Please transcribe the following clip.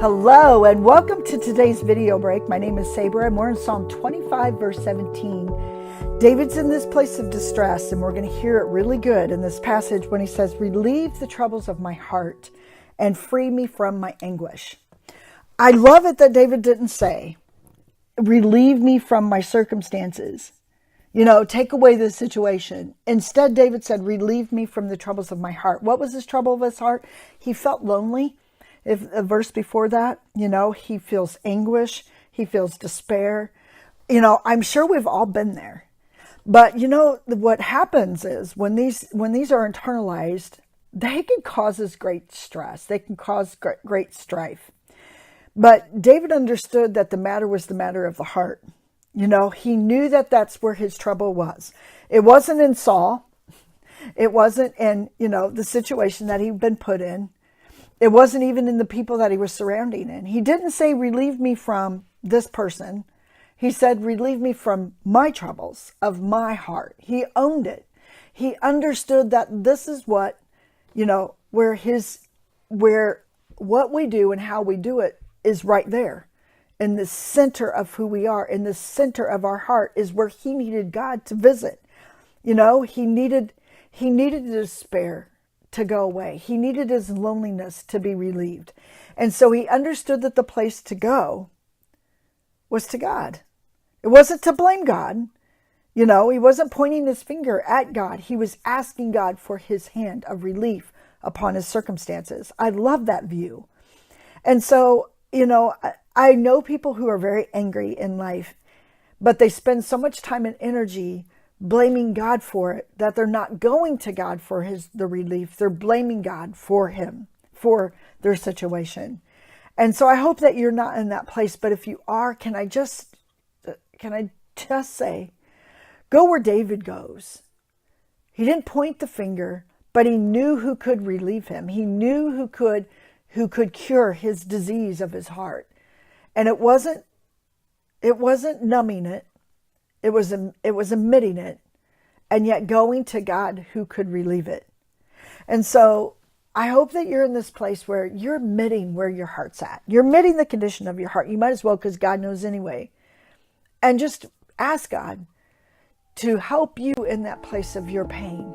Hello and welcome to today's video break. My name is Sabra and we're in Psalm 25 verse 17. David's in this place of distress and we're going to hear it really good in this passage when he says, "Relieve the troubles of my heart and free me from my anguish." I love it that David didn't say, "Relieve me from my circumstances. Take away the situation." Instead, David said, "Relieve me from the troubles of my heart." What was his trouble of his heart? He felt lonely. If a verse before that, he feels anguish, he feels despair. I'm sure we've all been there. But what happens is when these are internalized, they can cause us great stress. They can cause great strife. But David understood that the matter was the matter of the heart. He knew that that's where his trouble was. It wasn't in Saul. It wasn't in, the situation that he'd been put in. It wasn't even in the people that he was surrounding in. He didn't say, "Relieve me from this person." He said, "Relieve me from my troubles of my heart." He owned it. He understood that this is what, where what we do and how we do it is right there. In the center of who we are, in the center of our heart is where he needed God to visit. He needed the despair to go away. He needed his loneliness to be relieved. And so he understood that the place to go was to God. It wasn't to blame God. He wasn't pointing his finger at God. He was asking God for his hand of relief upon his circumstances. I love that view. And so, I know people who are very angry in life, but they spend so much time and energy blaming God for it that they're not going to God for the relief. They're blaming God for him, for their situation. And so I hope that you're not in that place. But if you are, can I just say, go where David goes. He didn't point the finger, but he knew who could relieve him. He knew who could cure his disease of his heart. And it wasn't numbing it. It was admitting it, and yet going to God who could relieve it. And so I hope that you're in this place where you're admitting where your heart's at. You're admitting the condition of your heart. You might as well, because God knows anyway. And just ask God to help you in that place of your pain.